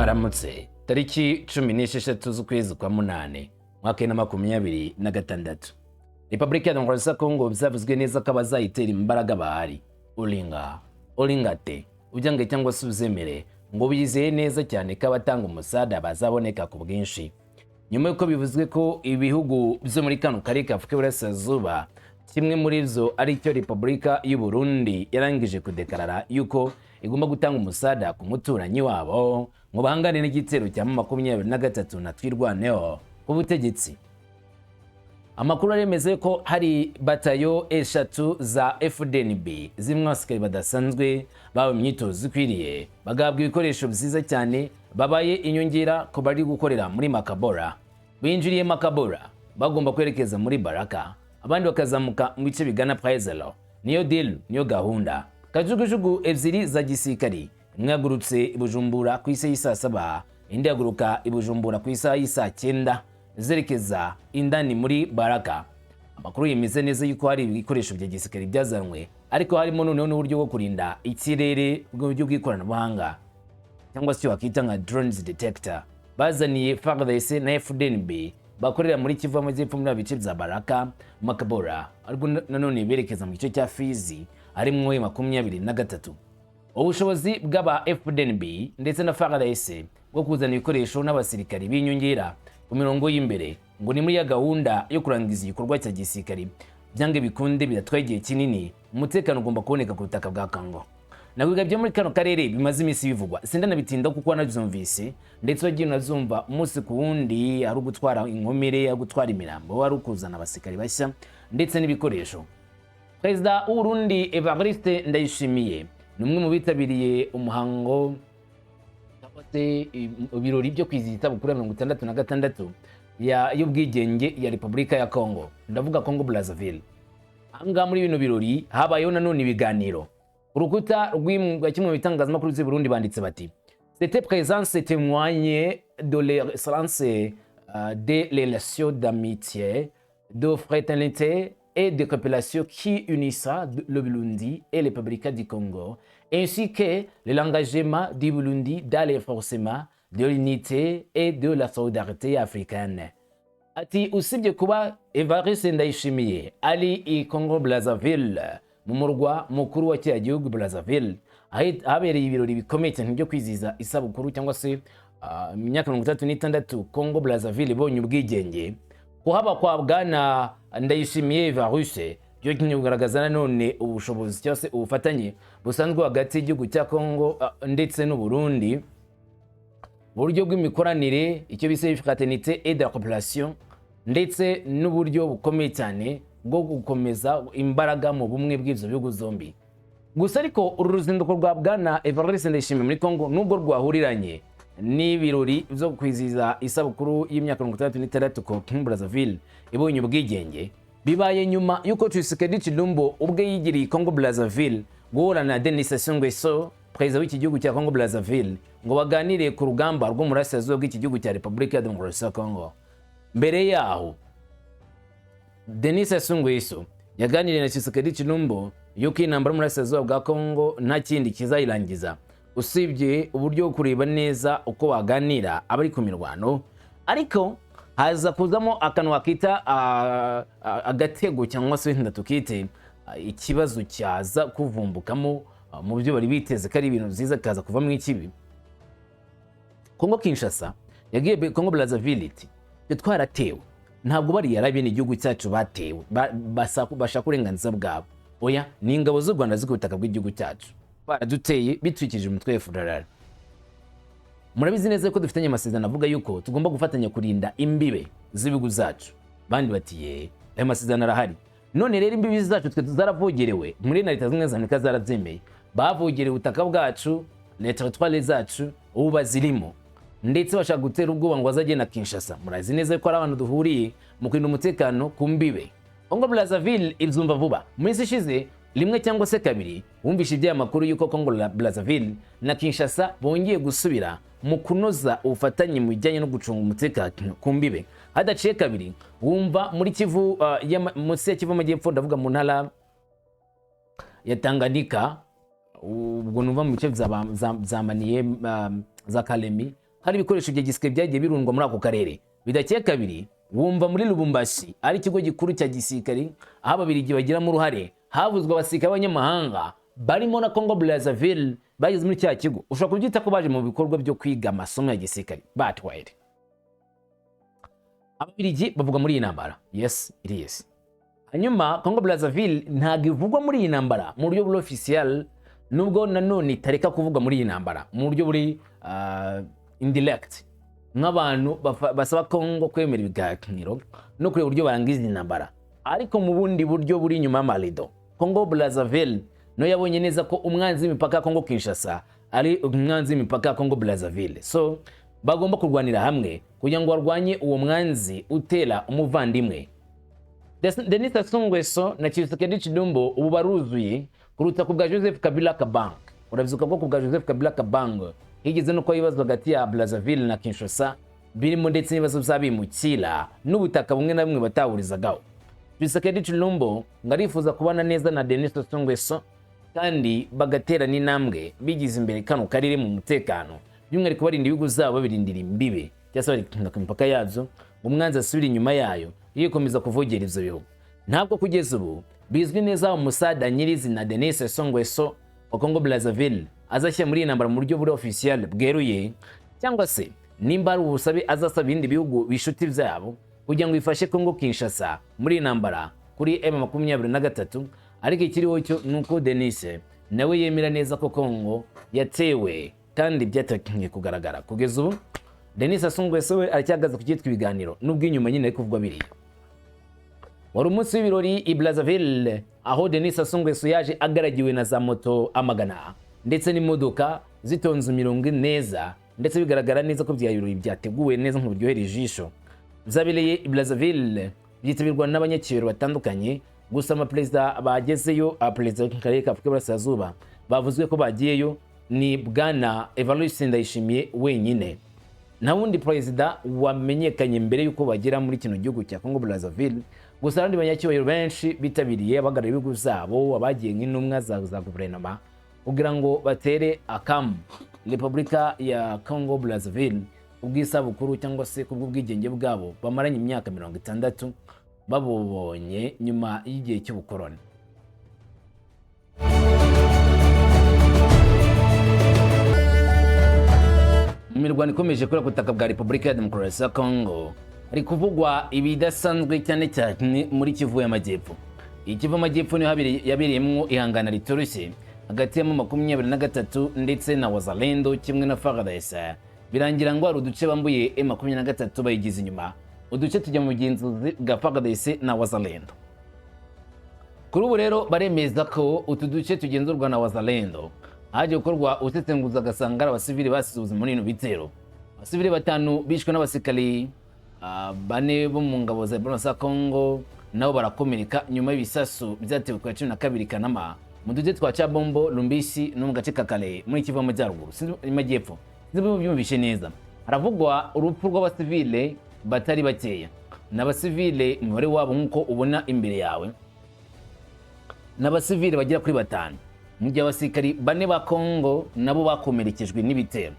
mwaramutse tariki 16 z'ukwezi kwa munane mwaka wa 2026. Repubulika ya Demokarasi ya Kongo byavuzwe neza ko abazayitera imbaraga bahari Olingate ubyange cyangwa se uzemere ngo bizeye neza cyane ko abatanga umusada bazaboneka ku bwinshi. Nyuma yuko bivuzwe ko ibihugu byo muri kano karere ka Afurika y'Uburasirazuba kimwe muri zo ari cyo Repubulika y'u Burundi yarangije kudekarara yuko igomba gutanga umusada ku muturanyi wabo ngo bahangane n'igitero cya 23 na twirwaneho ku butegetsi. Amakuru aremeze ko hari batayo eshatu za FDNB zimwe asikari badasanzwe bawe imyitozo ikwiriye bagabwa ibikoresho byiza cyane babaye inyongera ko bari gukorera muri Makabora. Binjiriye Makabora bagomba kwerekeza muri Baraka, abandi bakazamuka mu bice bigana Praizelo. Niyo deal, niyo gahunda. Kajugujugu ebyiri za gisirikari imwe yagurutse i Bujumbura ku isaha y'isa 7, indi yaguruka i Bujumbura ku isaha y'isa 9 zerekeza indani muri Baraka. Amakuru yemeza neza yuko hari ibikoresho bya gisirikari byazanwe, ariko harimo noneho n'uburyo bwo kurinda ikirere bw'uburyo bw'ikoranabuhanga cyangwa se wakita nka drones detector bazaniye FARDC na FDNB bakorera muri Kivu Amajyepfo muri bice bya Baraka, Makabora, ariko nanone berekeza mu gice cya Fizi ari mu 23. Ubushobozi bw'aba FDNB ndetse na FARDC bwo kuzana ibikoresho n'abasirikari b'inyongera ku mirongo y'imbere ngo ni muri ya gahunda yo kurangiza igikorwa cya gisirikari byange bikunde bidatwagiye kinini. Umutekano ugomba kuboneka ku butaka bwa Kongo. Naguga byo muri kano karere bimaze imisi bivugwa, sindana bitinda kuko nabyumvise ndetse wagiye unazumva umunsi ku wundi ari gutwara inkomere, ari gutwara imirambo, ari kuzana abasirikari bashya ndetse n'ibikoresho. Perezida w'u Burundi Evariste Ndayishimiye numwe mu bitabiriye umuhango ibirori byo kwizihiza bukuru 66 y'ubwigenge ya Repubulika ya Kongo, ndavuga Kongo Brazzaville. Anga muri bino birori habayeho nanone ibiganiro. Urukuta rw'imwe kimwe bitangazamakuru by'u Burundi banditse bati cette présence témoigne de l'excellence des relations d'amitié, de fraternité et de coopération qui unissent le Burundi et la République du Congo, ainsi que l'engagement du Burundi dans le renforcement de l'unité et de la solidarité africaine. Ati usibye kuba Evariste Ndayishimiye ari i Congo Brazzaville mu murwa mukuru wa cya gihugu Brazzaville habereye ibirori bikomeye cyane byo kwizihiza isabukuru cyangwa se imyaka 36 Congo Brazzaville ibonye ubwigenge, kuhaba kwa bwana Ndayishimiye Evariste byo kinyugaragaza nanone ubushobozi cyangwa se ubufatanye busanzwe hagati y'igihugu cya Congo ndetse n'u Burundi, buryo bw'imikoranire icyo bise fraternité et de coopération ndetse n'uburyo bukomeye cyane bwo gukomeza imbaraga mu bumwe bw'ibyo bihugu zombi. Gusa ariko uru ruzinduko rwa bwana Evariste Ndayishimiye muri Kongo nubwo rwahuriranye n'ibirori byo kwizihiza isabukuru y'imyaka 36 ko Brazzaville ibonye ubwigenge, bibaye nyuma yuko Tshisekedi Tshilombo ubwe yigiriye Kongo Brazzaville guhura na Denis Sassou Nguesso, perezida w'iki gihugu cya Kongo Brazzaville, ngo baganire ku rugamba rwo murasirazuba bw'iki gihugu cya Repubulika ya Demokarasi ya Kongo. Mbere yaho Denis Sassou Nguesso yaganiriye na Tshisekedi Tshilombo yuko intambara murasirazuba bwa Kongo nta kindi kizayirangiza usibye uburyo bwo kureba neza uko waganira abari ku mirwano, ariko haza kuzamo akantu wakita agatego cyangwa se ndatukite ikibazo cyaza kuvumbukamo mu byo bari biteze ko ari ibintu byiza kaza kuva mu ikibi. Kongo Kinshasa yagiye Kongo Brazzaville iti twaratewe, ntabwo bari yarabene igihugu cyacu batewe bashaka uburenganzira bwabo, oya ni ingabo z'u Rwanda z'ubutaka bw'igihugu cyacu baraduteye bitwikije umutwe wa FDLR. Murabizi neza ko dufitanye amasezerano avuga yuko tugomba gufatanya kurinda imbibe z'ibihugu zacu. Bandi batiye ayo masezerano arahari, none rero imbibe zacu twe zaravogerewe muri Leta zimwe za Amerika zarabyemeye, bavogereye ubutaka bwacu na territoire zacu ubu bazirimo ndetse bashaka gutera ubwoba ngo azagenda Kinshasa. Murazi neza ko ari abantu duhuriye mu kurinda umutekano ku mbibe. Kongo Brazzaville ibyumva vuba muri ishize rimwe cyangwa se kabiri wumvishe ibya makuru yuko Kongo Brazzaville na Kinshasa bongeye gusubira mu kunoza ubufatanye mu bijyanye no gucunga umutekano ku mbibe. Hadaciye kabiri wumva muri Kivu munsi ya Kivu Amajyepfo, ndavuga mu ntara ya Tanganyika, ubwo numva mu bice byamaniye za Kalemi hari ibikoresho bya gisirikare byagiye birundwa muri ako karere. Bidakeye kabiri wumva muri Lubumbashi ari ikigo gikuru cya gisirikare aho ababiligi bagiramo uruhare, havuzwe abasirikare b'abanyamahanga barimo na Congo Brazzaville bageze muri cya kigo. Ushobora kubyita ko baje mu bikorwa byo kwiga amasomo ya gisirikare batwaye. Ababiligi bavuga muri iyi ntambara, yes it is. Hanyuma Congo Brazzaville ntabwo ivugwa muri iyi ntambara mu buryo buri official, nubwo nanone itareka kuvuga muri iyi ntambara mu buryo buri indirect, nk'abantu basaba Congo kwemera ibiganiro no kureba uburyo barangiza intambara. Ariko mu bundi buryo buri inyuma y'amarido, Congo Brazzaville no yabonye neza ko umwanzi w'imipaka ya Congo Kinshasa ari umwanzi w'imipaka ya Congo Brazzaville, so bagomba kurwanira hamwe kugira ngo barwanye uwo mwanzi utera umuvandimwe. Denis Sassou Nguesso na Tshisekedi Tshilombo ubu baruzuye kuruta ku bwa Joseph Kabila Kabange. Urabizuka ko ku bwa Joseph Kabila Kabange higeze no ko ibibazo hagati ya Brazzaville na Kinshasa birimo ndetse n'ibibazo by'abimukira n'ubutaka bumwe na bumwe batahurizagaho. Tshisekedi Tshilombo ngarifuza kubana neza na Denis Sassou Nguesso kandi bagatera n'intambwe bigize imbere kano karere mu mutekano, by'umwihariko barinda ibihugu zabo birindira imbibe cyangwa bari ku mipaka yazo, umwanzi asubira inyuma yayo yikomeza kuvogera ivyo bihugu. Ntabwo kugeza ubu bizwi neza umusada nyirizina Denis Sassou Nguesso wa Congo Brazzaville azashya muri intambara mu buryo buri official bweruye, cyangwa se nimba ari ubusabe azasaba ibindi bihugu bishuti vyabo kugira ngo bifashe Congo Kinshasa muri intambara kuri M23. Ariko ikiriho cyo nuko Denis nawe yemera neza ko Congo yatewe kandi byatakinye kugaragara. Kugeza ubu Denis Sassou Nguesso we aracyagaza kugitwa ibiganiro nubwo inyuma nyine kuvugwa biri. Wari umunsi w'ibirori i Brazzaville aho Denis Sassou Nguesso yaje agaragiwe na za moto amagana ndetse n'imodoka zitonze imirongo neza, ndetse bigaragara neza ko byayirori byateguwe neza mu buryohera ijisho. Byabereye i Brazzaville byitabirwa n'abanyacyubahiro batandukanye, gusa amaperezida bagezeyo, abaperezida w'akarere ka Afurika y'Iburasirazuba bavuzwe ko bagiyeyo ni Bwana Evariste Ndayishimiye wenyine. Nta wundi perezida wamenyekanye mbere yuko bagera muri kino gihugu cya Congo Brazzaville, gusa abandi banyacyubahiro benshi bitabiriye abagarira ibihugu zabo, abagiye nk'intumwa za guverinoma kugira ngo batere akamu Repubulika ya Congo Brazzaville ubwisabukuru cyangwa se kubw'ubwigenge bwabo bamaranye imyaka 60 babubonye nyuma y'igihe cy'ubukoroni. Imirwano ikomeje kuri kutaka bwa Repubulika ya Demokarasi ya Congo ari kuvugwa ibidasanzwe cyane cyane muri Kivu y'Amajyepfo. Ikivu y'Amajyepfo niho yabereyemo ihangana ritoroshye hagati ya M23 ndetse na Wazalendo kimwe na FARDC. Birangira ngo ari uduce bambuye M23 bayigize inyuma, uduce tujya mu bugenzuzi bwa FARDC na Wazalendo. Kuri ubu rero baremeza ko utu duce tugenzurwa na Wazalendo haje gukorwa usesenguza gasanga abasivili basize ubuzima muri ino bitero. Abasivili 5 bishwe n'abasirikali 4 bo mu ngabo za Congo nabo barakomereka nyuma y'ibisasu byatewe ku 12 Kanama mu duce twa Chabombo, Lumbisi no mu gace kakale muri Kivu y'Amajyaruguru y'Amajyepfo. Nibwo byumvishe neza. Haravugwa urupfu rw'abasivile batari bakeya. N'abasivile umubare wabo nkuko ubona imbere yawe, n'abasivile bagira kuri 5. Mu gihe abasirikari 4 ba Congo nabo bakomerekejwe n'ibitero.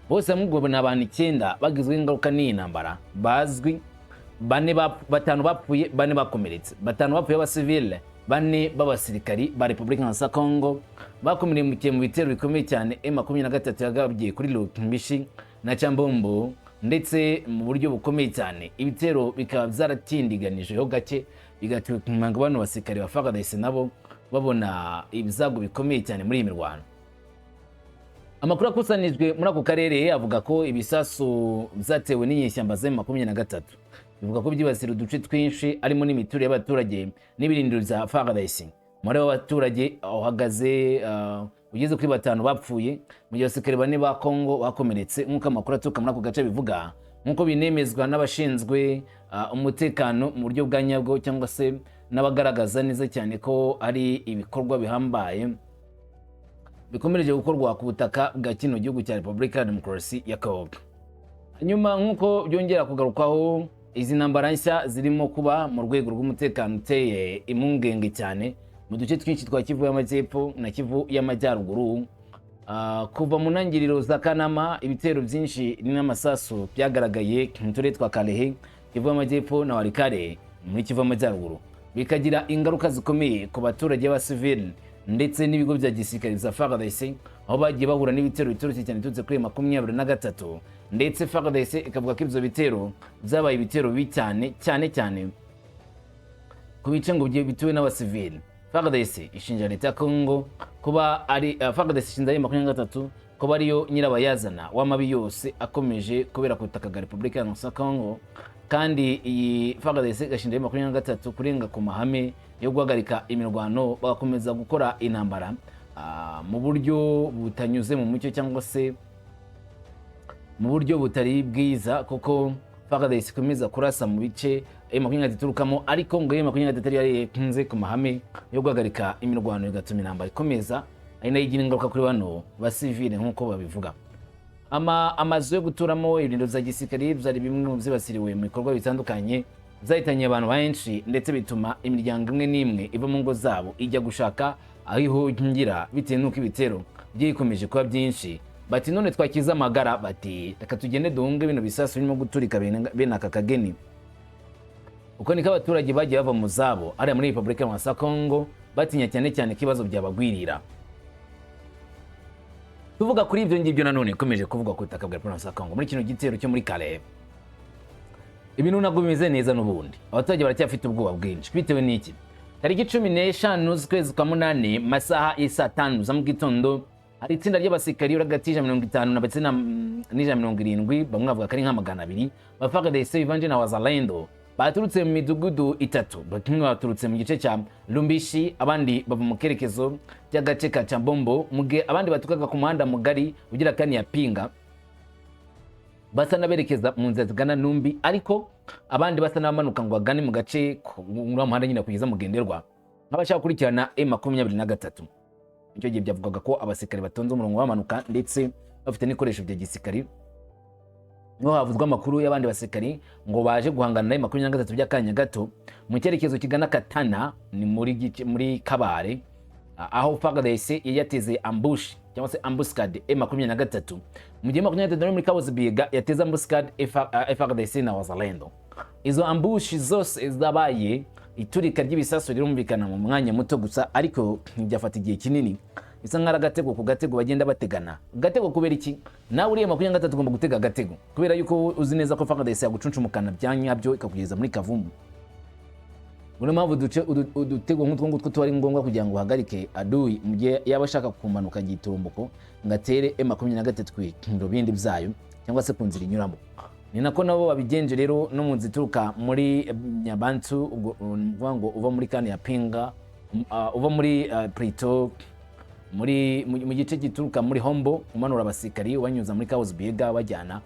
Bose hamwe n'abantu 9 bagizwe ingaruka n'iyi ntambara bazwi. 5 bapfuye, 4 bakomeretse. 5 bapfuye abasivile, 4 b'abasirikari ba Repubulika ya Congo bakomereye mu bitero bikomeye cyane M23 yagabye kuri Lubumbashi na Chambombo, ndetse mu buryo bukomeye cyane. Ibitero bikaba byaratindiganijeho gake bigatuma ngo bano basirikari ba FARDC nabo babona ibizago bikomeye cyane muri imirwano. Amakuru akusanijwe muri ako karere avuga ko ibisasu byatewe n'inyeshyamba za M23 bivuga ko byibasira uduce twinshi arimo n'imiturire y'abaturage n'ibirindiro bya FARDC. Muri abaturage uhagaze ugeze kuri 5 bapfuye, mu gihe abasirikare 4 ba Congo bakomeretse nk'uko amakuru atuka muri ako gace bivuga, nk'uko binemezwa n'abashinzwe umutekano mu buryo bwa nyabwo cyangwa se n'abagaragaza neza cyane ko ari ibikorwa bihambaye bikomereje gukorwa ku butaka bwa kino gihugu cya Repubulika ya Demokarasi ya Congo. Hanyuma nk'uko byongera kugarukwaho, izi ntambara nshya zirimo kuba mu rwego rw'umutekano uteye impungenge cyane mu duce twinshi twa Kivu y'Amajyepfo na Kivu y'Amajyaruguru, kuva mu ntangiriro za Kanama ibitero byinshi n'amasasu byagaragaye mu turere twa Kalehe, Kivu y'Amajyepfo na Walikale muri Kivu y'Amajyaruguru, bikagira ingaruka zikomeye ku baturage ba civil ndetse n'ibigo bya gisirikare za FARDC, aho bagiye bahura n'ibitero biturutse cyane tutse kuri 23 ndetse FARDC ikavuga ko ibyo bitero byabaye ibitero cyane ku bice ngo bituwe n'abasivili. FARDC ishinja leta ya Congo kuba ari FARDC ishinja ari 23 kuba ariyo nyirabayazana w'amabi yose akomeje kubera ku butaka bwa Repubulika ya Congo, kandi iyi FARDC igashinja ari 23 kurenga ku mahame yo guhagarika imirwano, bagakomeza gukora intambara mu buryo butanyuze mu mucyo cyangwa se mu buryo butari bwiza, kuko FARDC ikomeza kurasa mu bice makumyabiri turukamo, ariko ngo makumyabiri yari yakunze ku mahame yo guhagarika imirwano igatuma intambara ikomeza, ari nayo igira ingaruka kuri bano basivile nk'uko babivuga. Amazu yo guturamo, ibirindiro za gisirikare byari bimwe mu byibasiriwe mu bikorwa bitandukanye, zahitanye abantu benshi ndetse bituma imiryango imwe n'imwe iva mu ngo zabo ijya gushaka aho ihungira bitewe n'uko ibitero byikomeje kuba byinshi. Bati none twakiza amagara, bati reka tugende duhunge bino bisasu birimo guturika bene aka kageni. Uko niko abaturage bagiye bava mu zabo ari muri Repubulika ya Congo, batinya cyane kibazo byabagwirira. Tuvuga kuri ibyo ngibyo nanone ikomeje kuvuga ku butaka bwa Repubulika ya Congo muri kino gitero cyo muri Kalehe, ibintu ntabwo bimeze neza n'ubundi, abaturage baracyafite ubwoba bwinshi. Bitewe n'iki? Tariki 15 z'ukwezi kwa munani masaha y'isa 5 za mu gitondo, hari itsinda ry'abasirikari hagati ya 50 na 70 bamwe bavuga ko ari nka 200 ba FARDC bivanje na Wazalendo, baturutse mu midugudu itatu. Bakimwe baturutse mu gice cya Lumbishi, abandi bava mu kerekezo cy'agace ka Chambombo, muge abandi batukaga ku muhanda mugari ugira kani ya Pinga, basa naberekeza mu nzira zigana Numbi, ariko abandi basa n'abamanuka ngo bagane mu gace muri muhanda nyine kugeza mugenderwa nk'abashaka kurikirana M23. Icyo gihe byavugaga ko abasirikare batonze umurongo bamanuka ndetse bafite n'ikoresho bya gisirikare. Ngo havuzwa amakuru y'abandi basirikari ngo baje guhangana na M23 by'akanya gato mu cyerekezo kigana Katana, ni muri Kabare, aho FARDC yateze ambush cyangwa se ambuscade M23, mu gihe M23 muri Kabuzibiga yateze ambuscade FARDC na Wazalendo. Izo ambush zose zabaye iturika ry'ibisasu rirumvikana mu mwanya muto gusa, ariko ntibyafata igihe kinini, bisa nk'ara gatego ku gatego bagenda bategana. Gatego kubera iki? Nawe uriye 23 ugomba gutega agatego, kubera yuko uzi neza ko FARDC yagucuncumukana byanyabyo ikakugeza muri Kavumu. Buri mpamvu udutego nk'utwo ngutwo twari ngombwa kugira ngo uhagarike adui mu gihe yaba ashaka kumanuka giturumbuko ngatere M23 ku bindi byayo cyangwa se ku nzira inyuramo. Ni nako nabo babigenje rero no mu nzituruka muri Nyabantu, ubwo ngo uva muri kane ya Pinga, uva muri Prito, mu gice gituruka muri Hombo, umanura abasirikari ubanyuza muri Kabuzibiga bajyana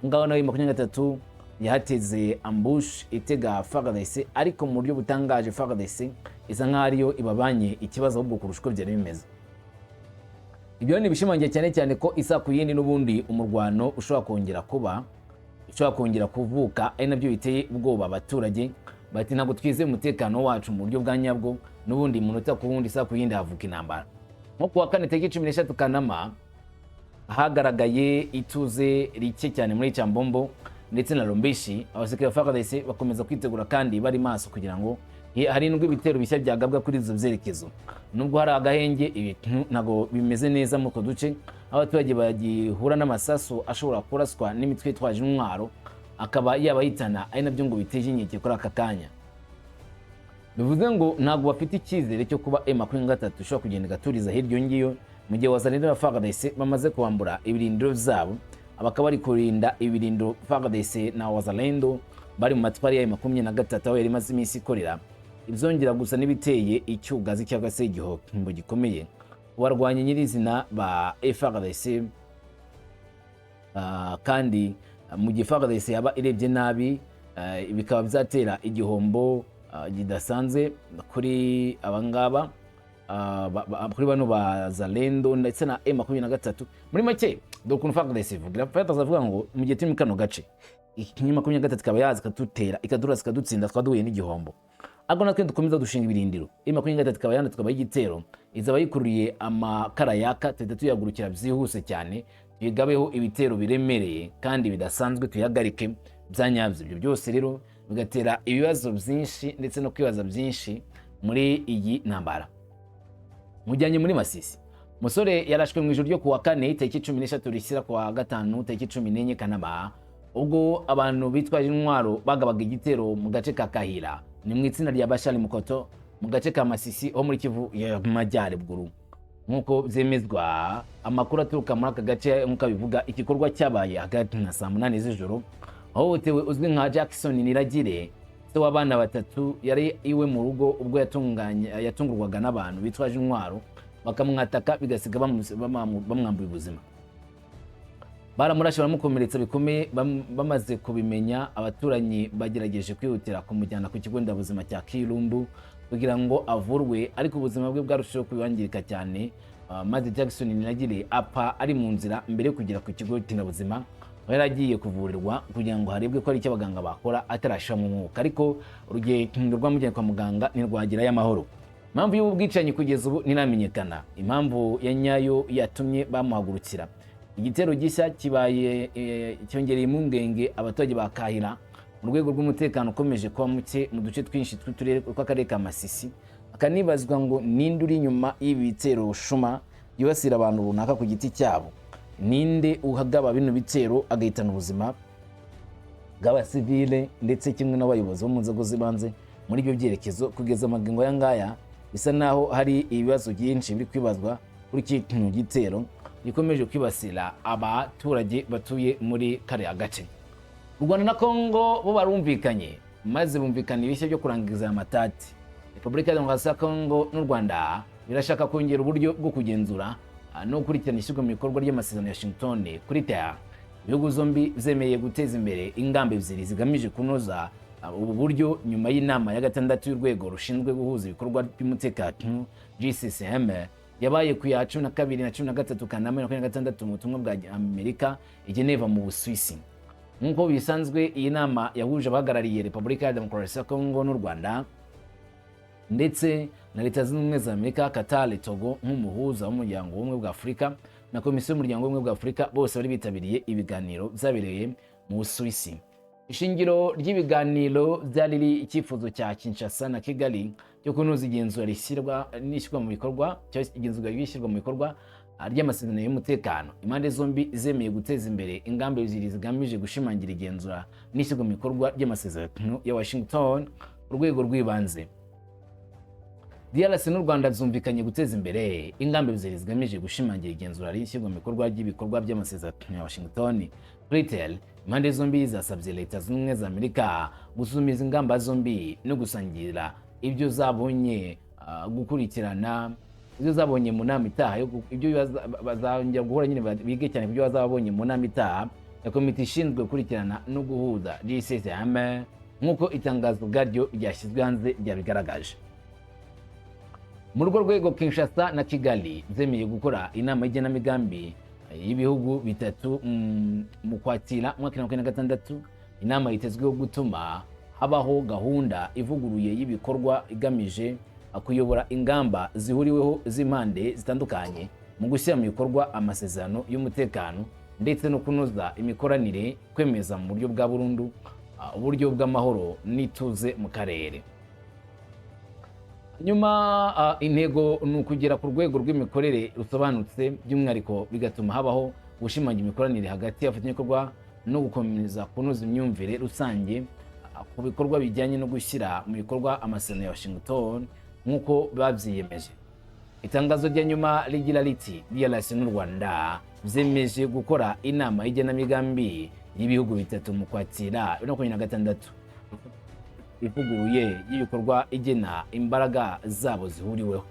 ngaho. Nawe 23 yahateze ambush itega FARDC, ariko mu buryo butangaje FARDC isa nk'aho ariyo ibabanye ikibazo ahubwo kurusha uko byari bimeze. Ibyo ni bishimangiye cyane ko isa ku yindi n'ubundi umurwano ushobora kongera kuvuka, ari nabyo biteye ubwoba abaturage. Bati ntabwo twizeye umutekano wacu mu buryo bwa nyabwo, n'ubundi munota ku wundi isa ku yindi havuka intambara. Nko kuwa 4 tariki 13 Kanama hagaragaye ituze rike cyane muri Chambombo ndetse na Lumbishi. Abasirikare ba FARDC bakomeza kwitegura kandi bari maso kugira ngo harindwe ibitero bishya byagabwa kuri izo byerekezo. Nubwo hari agahenge, ibintu ntago bimeze neza mu duce, abaturage bagihura n'amasasu ashobora kuraswa n'imitwe itwaje intwaro akaba yabayitana, ari nabyo ngo biteje inkeke kuri aka kanya. Bivuze ngo ntago bafite icyizere cyo kuba M23 ishobora kugenda igaturiza hirya ngiyo, mu gihe Wazalendo na FARDC bamaze kubambura ibirindiro byabo, abakaba bari kurinda ibirindiro FARDC na Wazalendo bari mu matwari ya 23 aho yari maze iminsi ikorera. Ibyongera gusa n'ibiteye icyugazi cyangwa se igihombo gikomeye barwanye nyirizina ba FARDC, kandi mu gihe FARDC yaba irebye nabi bikaba byatera igihombo gidasanzwe kuri abangaba, kuri bano ba Zalendo ndetse na M23. Muri make dokuntu FARDC ivugira avuga ngo mu gihe turi mu kano gace M23 ikaba yaza ikadutera ikadurasa ikadutsinda twaduhuye n'igihombo, ariko natwe dukomeza dushinga ibirindiro. M23 ikaba yanatwabaye igitero, izaba yikururiye amakara yaka, tuhita tuyagurukira byihuse cyane, tuyigabeho ibitero biremereye kandi bidasanzwe, tuyagarike byanyabyo. Ibyo byose rero bigatera ibibazo byinshi ndetse no kwibaza byinshi muri iyi ntambara. Mujyanye muri Masisi, umusore yarashwe mu ijoro ryo kuwa kane tariki 13 rishyira kuwa gatanu tariki 14 Kanama, ubwo abantu bitwaje intwaro bagabaga igitero mu gace ka Kahira, ni mu itsinda rya Bashali Mukoto mu gace ka Masisi ho muri Kivu y'Amajyaruguru. Nkuko byemezwa amakuru aturuka muri aka gace, nkuko bivuga igikorwa cyabaye hagati na saa 8 z'ijoro, aho utewe uzwi nka Jackson Niragire, se w'abana batatu, yari iwe mu rugo ubwo yatungurwaga n'abantu bitwaje intwaro bakamwataka bigasiga bamwambuye ubuzima. Baramurashe baramukomeretsa bikomeye. Bamaze kubimenya, abaturanyi bagerageje kwihutira kumujyana ku kigo ndabuzima cya Kirumbu kugira ngo avurwe, ariko ubuzima bwe bwarushijeho kwangirika cyane, maze Jackson Niragire apfa ari mu nzira mbere yo kugera ku kigo ndabuzima. Yari agiye kuvurirwa kugira ngo harebwe ko ari icyo abaganga bakora atarashira mu mwuka, ariko urugendo rwamujyanye kwa muganga ntirwagirayo amahoro. Impamvu y'ubu bwicanyi kugeza ubu ntiramenyekana, impamvu ya nyayo yatumye bamuhagurukira. Igitero gishya kibaye cyongereye impungenge abaturage ba Kahira mu rwego rw'umutekano ukomeje kuba muke mu duce twinshi tw'uturere tw'akarere ka Masisi. Akanibazwa ngo ninde uri inyuma y'ibi bitero shuma yibasira abantu runaka ku giti cyabo, ninde uhagaba bino bitero agahitana ubuzima bw'abasivile ndetse kimwe n'abayobozi bo mu nzego z'ibanze muri ibyo byerekezo. Kugeza amagingo ya ngaya bisa naho hari ibibazo byinshi biri kwibazwa kuri kino gitero gikomeje kwibasira abaturage batuye muri kariya gace. U Rwanda na Kongo bo barumvikanye, maze bumvikana ibishya byo kurangiza aya matati. Repubulika ya Demokarasi ya Kongo n'u Rwanda birashaka kongera uburyo bwo kugenzura no gukurikirana ishyirwa mu bikorwa ry'amasezerano ya Washington kuri TEA. Ibihugu zombi zemeye guteza imbere ingamba ebyiri zigamije kunoza ubu buryo nyuma y'inama ya gatandatu y'urwego rushinzwe guhuza ibikorwa by'umutekano GCCM yabaye ku ya 12 na 13 Kanama 2026 mu butumwa bwa Amerika i Geneva mu Busuwisi. Nk'uko bisanzwe, iyi nama yahuje abahagarariye Repubulika ya Demokarasi ya Kongo n'u Rwanda ndetse na Leta Zunze Ubumwe za Amerika, Qatar, Togo nk'umuhuza w'umuryango w'ubumwe bwa Afurika na Komisiyo y'umuryango w'ubumwe bwa Afurika, bose bari bitabiriye ibiganiro byabereye mu Busuwisi. Ishingiro ry'ibiganiro byari icyifuzo cya Kinshasa na Kigali cyo kunoza igenzura n'ishyirwa mu bikorwa ry'amasezerano y'umutekano. Impande zombi zemeye guteza imbere ingamba ebyiri zigamije gushimangira igenzura n'ishyirwa mu bikorwa ry'amasezerano ya Washington ku rwego rw'ibanze. DRC n'u Rwanda byumvikanye guteza imbere ingamba ebyiri zigamije gushimangira igenzura n'ishyirwa mu bikorwa ry'ibikorwa by'amasezerano ya Washington kuri TEA. Impande zombi zasabye Leta Zunze Ubumwe za Amerika gusumiza ingamba zombi no gusangira ibyo zabonye gukurikirana ibyo zabonye mu nama itaha, ibyo bazongera guhora nyine bige cyane ibyo bazabonye mu nama itaha ya komite ishinzwe gukurikirana no guhuza GCCM, nk'uko itangazo bwaryo ryashyizwe hanze ryabigaragaje. Mu rwo rwego, Kinshasa na Kigali zemeye gukora inama y'igenamigambi y'ibihugu bitatu mu Kwakira 2026. Inama yitezweho gutuma habaho gahunda ivuguruye y'ibikorwa igamije kuyobora ingamba zihuriweho z'impande zitandukanye mu gushyira mu bikorwa amasezerano y'umutekano ndetse no kunoza imikoranire, kwemeza mu buryo bwa burundu uburyo bw'amahoro n'ituze mu karere. Nyuma intego ni ukugera ku rwego rw'imikorere rusobanutse, by'umwihariko bigatuma habaho gushimangira imikoranire hagati y'abafatanyabikorwa no gukomeza kunoza imyumvire rusange ku bikorwa bijyanye no gushyira mu bikorwa amasezerano ya Washington nk'uko babyiyemeje. Itangazo rya nyuma rigira riti DRC n'u Rwanda byemeje gukora inama y'igenamigambi y'ibihugu bitatu mu Kwakira 2026 ivuguruye y'ibikorwa igena imbaraga zabo zihuriweho.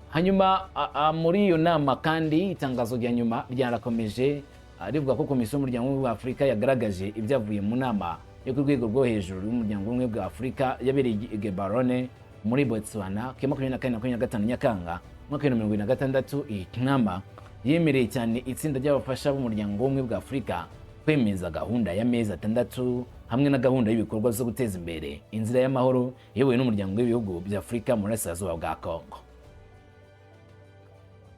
Hanyuma muri iyo nama kandi itangazo rya nyuma ryarakomeje rivuga ko Komisiyo y'umuryango w'ubumwe bwa Afurika yagaragaje ibyavuye mu nama yo ku rwego rwo hejuru y'umuryango w'ubumwe bwa Afurika yabereye i Gaborone muri Botswana ku 24-25 Nyakanga 2026. Iyi nama yemereye cyane itsinda ry'abafasha b'umuryango w'ubumwe bwa Afurika kwemeza gahunda ya mezi 6 hamwe na gahunda y'ibikorwa zo guteza imbere inzira y'amahoro yewe n'umuryango w'ibihugu bya Afurika mu burasirazuba bwa Kongo.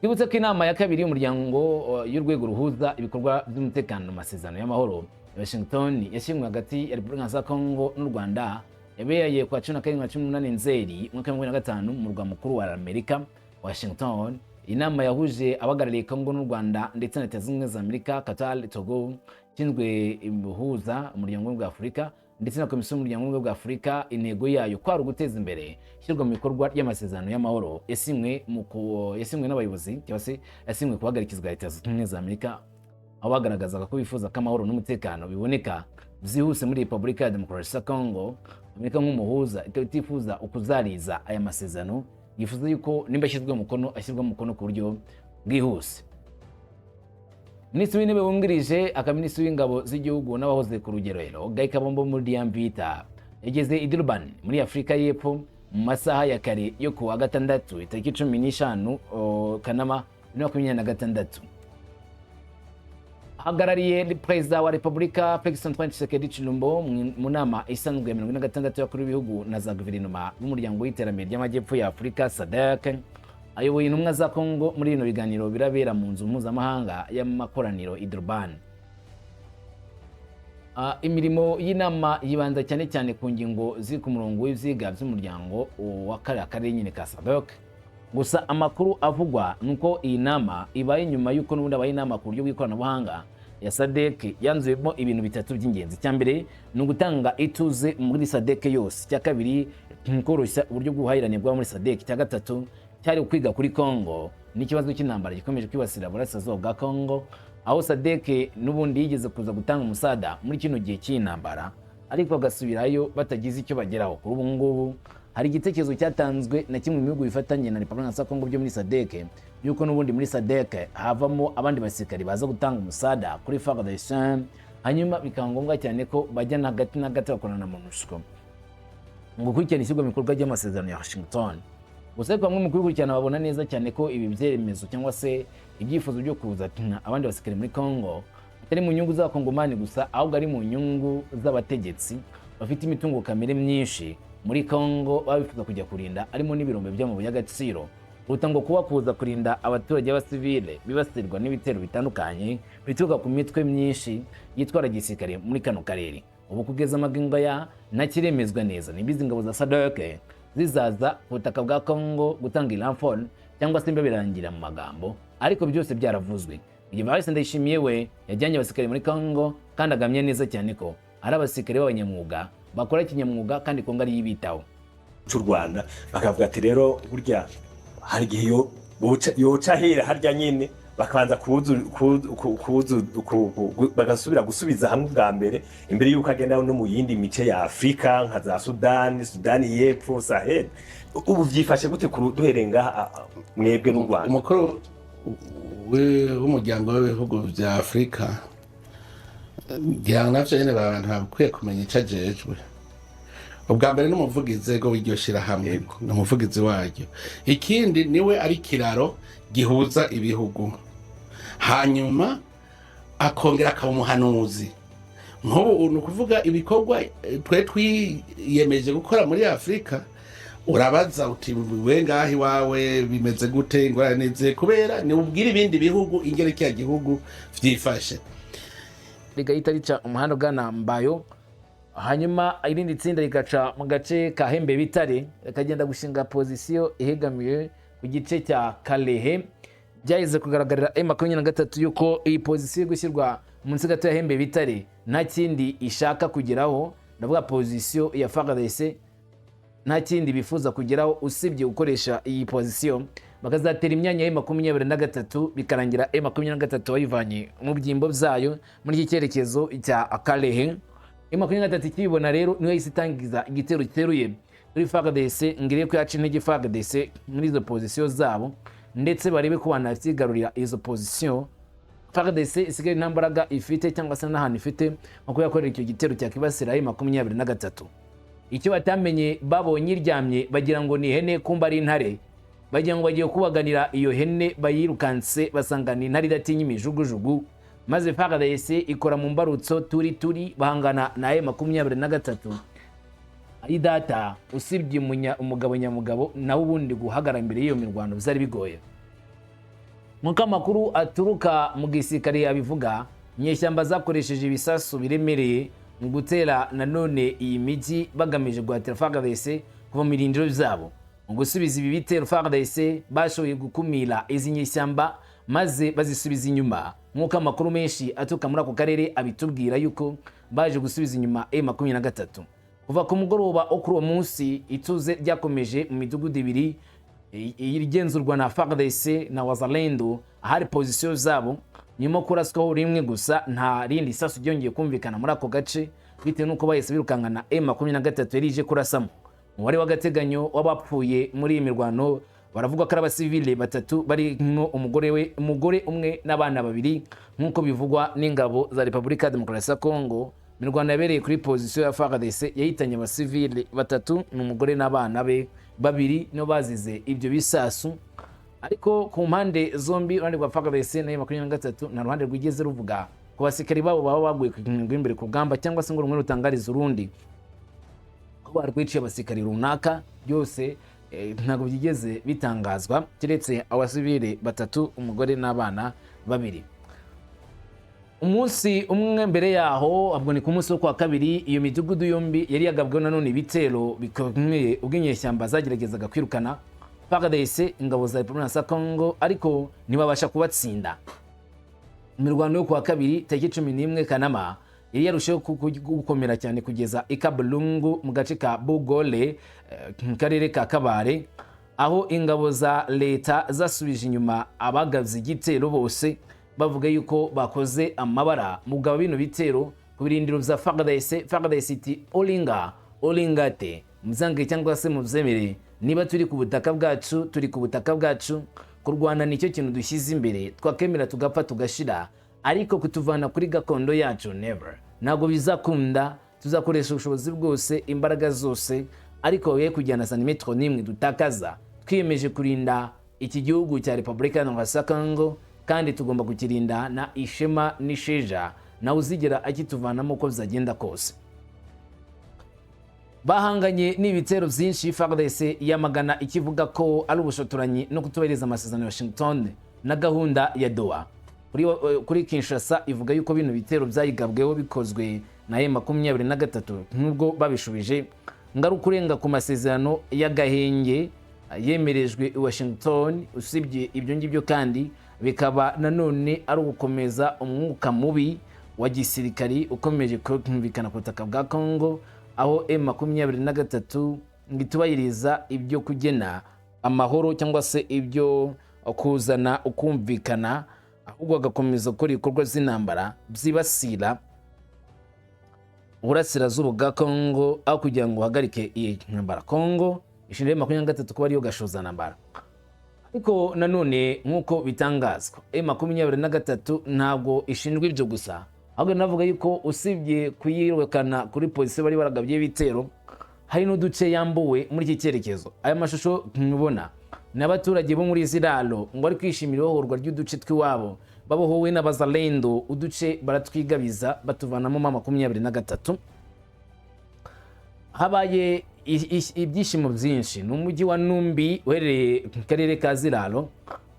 Twibutse ko inama ya kabiri y'umuryango y'urwego ruhuza ibikorwa by'umutekano mu masezerano y'amahoro Washington yashyinguwe hagati ya Repubulika ya Kongo n'u Rwanda yabereye kwa 17-18 Nzeri mwaka wa 2025 mu murwa mukuru wa Amerika Washington. Inama yahuje abagarariye Kongo n'u Rwanda ndetse na Leta Zunze Ubumwe za Amerika, Qatar, Togo, ishinzwe imbuhuza umuryango w'ubwa Afurika ndetse na Komisiyo y'umuryango w'ubwa Afurika. Intego yayo kwari uguteza imbere ishyirwa mu bikorwa ry'amasezerano y'amahoro yasimwe n'abayobozi cyangwa se yasimwe kuhagarikizwa Leta Zunze Ubumwe za Amerika, aho bagaragazaga ko bifuza ko amahoro n'umutekano biboneka byihuse muri Repubulika ya Demokarasi ya Kongo. Amerika nk'umuhuza itifuza ukuzariza aya masezerano, yifuza yuko nimba ashyirwa mu mukono ku buryo bwihuse. Minisitiri w'Intebe wungirije akaminisitiri w'ingabo z'igihugu n'abahoze ku rugerero Guy Kabombo muri Diambita yageze i Durban muri Afurika y'Epfo mu masaha ya kare yo ku wa gatandatu itariki 15 Kanama 2026. Hagarariye Perezida wa Repubulika Felix Antoine Tshisekedi Tshilombo mu nama isanzwe ya 46 y'abakuru b'ibihugu na za guverinoma b'umuryango w'iterambere ry'amajyepfo ya Afurika SADC. Ayoboye intumwa za Kongo muri bino biganiro birabera mu nzu mpuzamahanga y'amakoraniro i Durban. Imirimo y'inama yibanza cyane cyane ku ngingo ziri ku murongo w'ivyiga by'umuryango wa karere nyine ka SADC. Gusa amakuru avugwa nuko iyi nama ibaye nyuma yuko n'ubundi abaye inama ku buryo bw'ikoranabuhanga ya SADC yanzuyemo ibintu bitatu by'ingenzi. Cyambere ni ugutanga ituze muri SADC yose, cya kabiri koroshya uburyo bw'ubuhahirane bwa muri SADC, cya gatatu cyari kwiga kuri Kongo n'ikibazo cy'intambara gikomeje kwibasira burasirazuba bwa Kongo, aho SADC n'ubundi yigeze kuza gutanga umusada muri kino gihe cy'intambara ariko bagasubirayo batagize icyo bageraho. Kuri ubu ngubu hari igitekerezo cyatanzwe na kimwe mu bihugu bifatanye na Repubulika ya Kongo byo muri SADC yuko n'ubundi muri SADC havamo abandi basirikari baza gutanga umusada kuri FARDC, hanyuma bikaba ngombwa cyane ko bajya hagati na hagati bakorana na MONUSCO ngo gukurikirana ishyirwa mu bikorwa ry'amasezerano ya Washington. Gusa bamwe mu kubikurikirana babona neza cyane ko ibi byeremezo cyangwa se ibyifuzo byo kuza abandi basirikare muri Kongo atari mu nyungu z'abakongomani gusa, ahubwo ari mu nyungu z'abategetsi bafite imitungo kamere myinshi muri Kongo babifuza kujya kurinda, arimo n'ibirombe by'amabuye y'agaciro, utango kuba kuza kurinda abaturage b'abasivile bibasirwa n'ibitero bitandukanye bituruka ku mitwe myinshi yitwara gisirikare muri kano karere. Ubu kugeza amagingo ya ntakiremezwa neza nibizi ingabo za SADC zizaza ku butaka bwa Kongo gutanga iramfone cyangwa se birangira mu magambo, ariko byose byaravuzwe. Igihe Ndayishimiye we yajyanye abasirikare muri Kongo kandi agamye neza cyane ko ari abasirikare b'abanyamwuga bakora kinyamwuga kandi Kongo ari yibitaho cy'u Rwanda. Bakavuga ati rero burya hari gihe yoca hera harya nyine bakabanza bagasubira gusubiza hamwe bwa mbere imbere yuko agenda no mu yindi mice ya Afrika nka za Sudani y'Epfo, Sahel. Ubu byifashe gute duherenga mwebwe n'u Rwanda? Umukuru w'umuryango w'ibihugu bya Afrika ngira navyo nyene abantu bakwiye kumenya ico ajejwe. Ubwa mbere n'umuvugizi w'iryo shirahamwe n'umuvugizi waryo, ikindi niwe ari kiraro gihuza ibihugu, hanyuma akongera akaba umuhanuzi. Nk'ubu ni ukuvuga ibikorwa twe twiyemeje gukora muri Afrika, urabaza uti we ngaho iwawe bimeze gute, ingorane ze, kubera ni ubwira ibindi bihugu ingene kya gihugu vyifashe. Rigahita rica umuhanda ugana Mbayo, hanyuma irindi tsinda rigaca mu gace ka Hembe Bitare kagenda gushinga pozisiyo ihegamiye ku gice cya Kalehe. Byahise kugaragarira M23 yuko iyi pozisiyo gushyirwa munsi gato ya Hembe Bitare nta kindi ishaka kugeraho, ndavuga pozisiyo ya FARDC nta kindi bifuza kugeraho usibye gukoresha iyi pozisiyo bakazatera imyanya ya M23 bikarangira M23 wayivanye mu byimbo byayo muri iki cyerekezo cya Kalehe. M23 kibona rero niwe isitangiza igitero giteruye kuri FARDC ngire ko yaca intege FARDC muri izo pozisiyo zabo, ndetse barebe ko banavyigarurira izo pozisiyo. FARDC isigaye nta mbaraga ifite cyangwa se n'ahantu ifite nko yakorera icyo gitero cya kibasira M23. Icyo batamenye babonye iryamye bagira ngo ni hene, kumba ari intare, bagira ngo bagiye kubaganira iyo hene bayirukanse basanga ni intare idatinya imijugujugu, maze FARDC ikora mu mbarutso turi bahangana na M23. ari data usibye umugabo nyamugabo nawe ubundi guhagara imbere y'iyo mirwano byari bigoye. Nk'uko amakuru aturuka mu gisirikare abivuga, inyeshyamba zakoresheje ibisasu biremereye mu gutera nanone iyi miji bagamije guhatira FARDC kuva mu birindiro byabo. Mu gusubiza ibi bitero FARDC bashoboye gukumira izi nyeshyamba maze bazisubiza inyuma, nk'uko amakuru menshi aturuka muri ako karere abitubwira yuko baje gusubiza inyuma M23. Kuva ku mugoroba wo kuri uwo munsi ituze ryakomeje mu midugudu ibiri igenzurwa na FARDC na Wazalendo ahari pozisiyo zabo, nyuma kuraswaho rimwe gusa nta rindi sasu ryongeye kumvikana muri ako gace bitewe nuko bahise birukankana M23 yarije kurasamo. Umubare w'agateganyo w'abapfuye muri iyi mirwano baravuga ko ari abasivile batatu barimo umugore umwe n'abana babiri, nk'uko bivugwa n'ingabo za Repubulika ya Demokarasi ya Kongo. Mirwano yabereye kuri pozisiyo ya FARDC yahitanye abasivile batatu n'umugore n'abana be babiri no bazize ibyo bisasu. Ariko ku mpande zombi, uruhande rwa FARDC na M23 na ruhande rwigeze ruvuga ku basikari babo baba baguye ku imbere ku rugamba cyangwa se ngo rumwe rutangariza urundi ko barwiciye abasikari runaka, byose ntabwo byigeze bitangazwa keretse abasivile batatu, umugore n'abana babiri. Umunsi umwe mbere yaho, ahubwo ni ku munsi wo kwa kabiri, iyo midugudu yombi yari yagabweho nanone ibitero bikomeye ubwo inyeshyamba zageragezaga kwirukana FARDC, ingabo za Repubulika ya Kongo, ariko ntibabasha kubatsinda. Imirwano yo kwa kabiri tariki 11 Kanama yari yarushaho gukomera cyane kugeza Ikabulungu mu gace ka Bugole mu karere ka Kabare, aho ingabo za leta zasubije inyuma abagavye igitero bose bavuga yuko bakoze amabara mu gaba bino bitero ku birindiro vya FARDC iti olingate muzange cyangwa se muvyemere, niba turi ku butaka bwacu kurwana nicyo kintu dushyize imbere, twakemera tugapfa tugashira, ariko kutuvana kuri gakondo yacu never, ntabwo bizakunda. Tuzakoresha ubushobozi bwose, imbaraga zose, ariko ye kujyana santimetro nimwe dutakaza. Twiyemeje kurinda iki gihugu cya Repubulika ya Demokarasi ya Kongo, kandi tugomba kukirinda na ishema n'isheja, nawe uzigera akituvanamo uko bizagenda kose. Bahanganye n'ibitero byinshi, FARDC yamagana ikivuga ko ari ubushotoranyi no kutubahiriza amasezerano ya Washington na gahunda ya Doha. Kuri Kinshasa ivuga yuko bino bitero byayigabweho bikozwe na M23 nubwo babishubije ngaru kurenga ku masezerano y'agahenge yemerejwe i Washington. Usibye ibyo ngibyo kandi bikaba nanone ari ugukomeza umwuka mubi wa gisirikari ukomeje kumvikana ku butaka bwa Kongo, aho M23 ngitubahiriza ibyo kugena amahoro cyangwa se ibyo kuzana ukumvikana, ahubwo agakomeza gukora ibikorwa z'intambara byibasira uburasirazuba bwa Kongo, aho kugira ngo uhagarike iyi ntambara. Kongo ishinzwe M23 kuba ariyo gashoza ntambara. Ariko nanone nk'uko bitangazwa, M23 ntabwo ishinzwe ibyo gusa, ahubwo navuga yuko usibye kuyirukana kuri polisi bari baragabye bitero, hari n'uduce yambuwe muri iki cyerekezo. Aya mashusho mubona n'abaturage bo muri Ziralo ngo ari kwishimira ihohorwa ry'uduce twiwabo, babohowe n'abazalendo, uduce baratwigabiza batuvanamo M23. Habaye ibyishimo byinshi. Ni umujyi wa Numbi uherereye mu karere ka Ziralo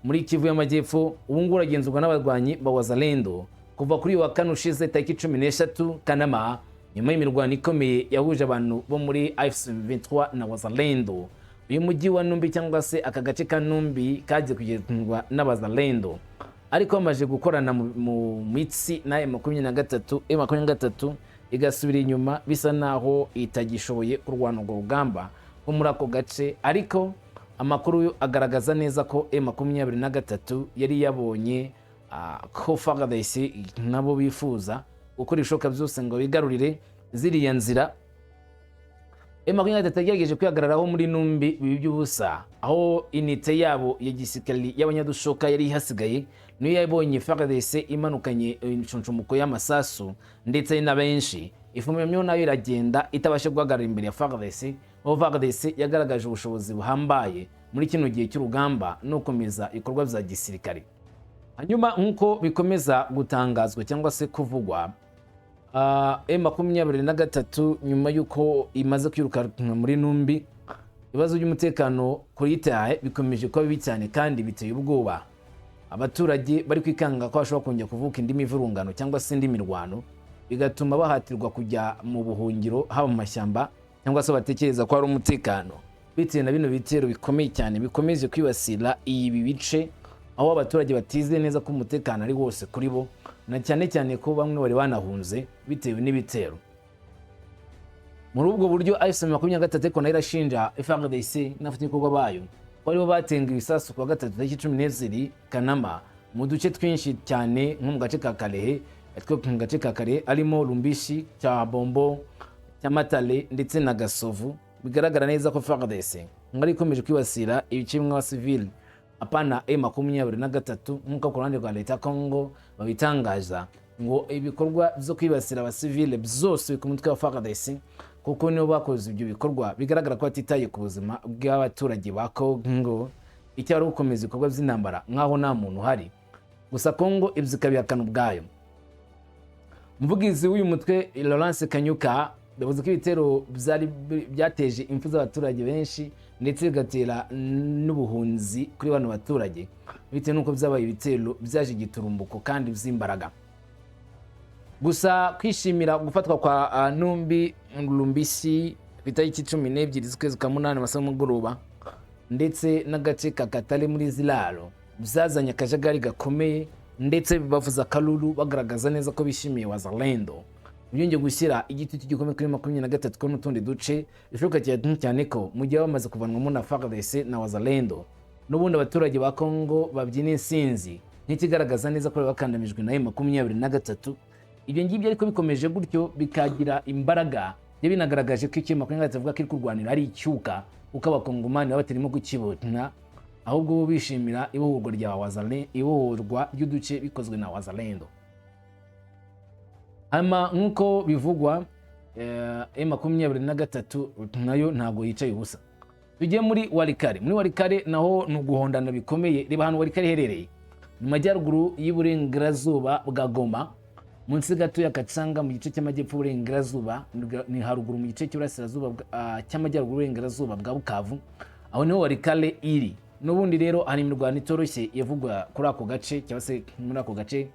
muri Kivu y'Amajyepfo, ubu ngubu uragenzurwa n'abarwanyi ba Wazalendo kuva kuri wa kane ushize tariki 13 Kanama, nyuma y'imirwano ikomeye yahuje abantu bo muri AFC/M23 na Wazalendo. Uyu mujyi wa Numbi cyangwa se aka gace ka Numbi kaje kugenzurwa n'abazalendo, ariko bamaze gukorana mu mitsi na M23 igasubira inyuma, bisa naho itagishoboye kurwana urwo rugamba rwo muri ako gace. Ariko amakuru agaragaza neza ko M23 yari yabonye ko FARDC nabo bifuza gukora ishoka byose ngo bigarurire ziriya nzira. M23 yagerageje kwihagararaho muri Numbi bibi by'ubusa, aho inite yabo ya gisirikari y'abanyadushoka yari ihasigaye niyo yabonye FARDC imanukanye inshuncumuko y'amasasu ndetse na benshi. Ifumyo nayo iragenda itabashe guhagarara imbere ya FARDC, aho FARDC yagaragaje ubushobozi buhambaye muri kino gihe cy'urugamba no komeza ikorwa bya gisirikari. hanyuma nk'uko bikomeza gutangazwa cyangwa se kuvugwa, M23 nyuma y'uko imaze kwirukanwa muri Numbi, ibibazo by'umutekano kuri itahe bikomeje kuba bibi cyane kandi biteye ubwoba. Abaturage bari kwikanga ko bashobora kongera kuvuka indi mivurungano cyangwa se indi mirwano, bigatuma bahatirwa kujya mu buhungiro haba mu mashyamba cyangwa se batekereza ko hari umutekano, bitewe na bino bitero bikomeye cyane bikomeje kwibasira ibi bice, aho abaturage batize neza ko umutekano ari wose kuri bo, na cyane cyane ko bamwe bari banahunze bitewe n'ibitero. Muri ubwo buryo AFC-23 ariko nayo irashinja FARDC n'abafatanyabikorwa bayo bari batenga ibisasu ku wa gatatu tariki 12 Kanama mu duce twinshi cyane nko mu gace ka Kalehe, mu gace ka Kalehe arimo Lumbishi, Bombo, Matale ndetse na Gasovu. Bigaragara neza ko FARDC ngari ikomeje kwibasira ibice bimwe civil apana M23 nk'uko ku ruhande rwa leta ya Congo babitangaza ngo ibikorwa byo kwibasira abasivile byose ku mutwe wa FARDC, kuko nibo bakoze ibyo bikorwa. Bigaragara ko batitaye ku buzima bw'abaturage ba Congo, icyo ari gukomeza ibikorwa by'intambara nkaho nta muntu uhari. Gusa Congo ibyo ikabihakana ubwayo. Umuvugizi w'uyu mutwe Laurence Kanyuka yavuze ko ibitero byateje impfu z'abaturage benshi ndetse bigatera n'ubuhunzi kuri bano baturage, bitewe n'uko byabaye ibitero byaje giturumbuko kandi by'imbaraga. Gusa kwishimira gufatwa kwa Numbi Lumbisi ku itariki 12 z'ukwezi kwa munani amasaha y'umugoroba ndetse n'agace ka Katale muri Zilalo byazanye akajagari gakomeye, ndetse bavuza kalulu bagaragaza neza ko bishimiye Wazalendo. Byongeye gushyira igiti cy'igikombe kuri 23 ko n'utundi duce bishoboka cyane ko mu gihe bamaze kuvanwamo na FARDC na Wazalendo, n'ubundi abaturage ba Congo babyina insinzi n'ikigaragaza neza ko bakandamijwe na M23. Ibyo ngibyo ariko bikomeje gutyo bikagira imbaraga, binagaragaje ko M23 avuga ko iri kurwanira ari icyuka, uko abakongomani baba batarimo kukibona, ahubwo bo bishimira ibohorwa rya Wazalendo, ibohorwa ry'uduce bikozwe na Wazalendo. Ama nk'uko bivugwa, M23 nayo ntago yicaye ubusa. Tujye muri Walikale. Muri Walikale naho ni uguhondana bikomeye. Reba hano Walikale iherereye mu majyaruguru y'uburengerazuba bwa Goma, munsi gato ya Katsanga mu gice cy'amajyepfo y'uburengerazuba, ni haruguru mu gice cy'uburasirazuba cy'amajyaruguru y'uburengerazuba bwa Bukavu, aho niho Walikale iri. N'ubundi rero hari imirwano itoroshye yavugwa kuri ako gace cyangwa se muri ako gace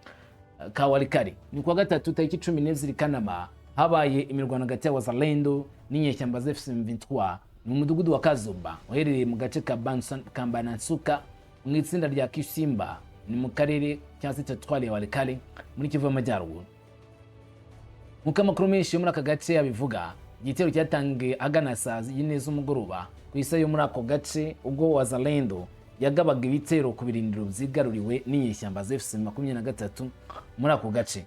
ka Walikale. Ni kuwa gatatu tariki 14 Kanama habaye imirwano hagati ya Wazalendo n'inyeshyamba za FARDC mu mudugudu wa Kazumba uherereye mu gace ka Banansuka mu itsinda rya Kisimba, ni mu karere cyangwa se teritwari ya Walikale muri Kivu y'Amajyaruguru. Nk'uko amakuru menshi yo muri aka gace yabivuga, igitero cyatangiye agana saa 4 z'umugoroba ku isa yo muri ako gace, ubwo Wazalendo yagabaga ibitero ku birindiro byigaruriwe n'inyeshyamba za FARDC muri ako gace.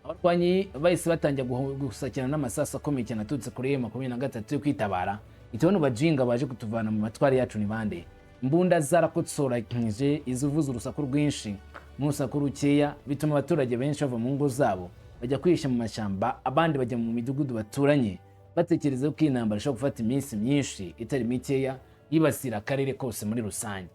Abarwanyi bahise batangira gusakirana n'amasasu akomeye cyane aturutse kuri M23 yo kwitabara, itewe n'ubajinga baje kutuvana mu matwari yacu ni bande. Imbunda zarakotsoranyije izivuza urusaku rwinshi n'urusaku rukeya, bituma abaturage benshi bava mu ngo zabo bajya kwihisha mu mashyamba, abandi bajya mu midugudu baturanye, batekereza ko intambara ishobora gufata iminsi myinshi itari mikeya yibasira akarere kose muri rusange.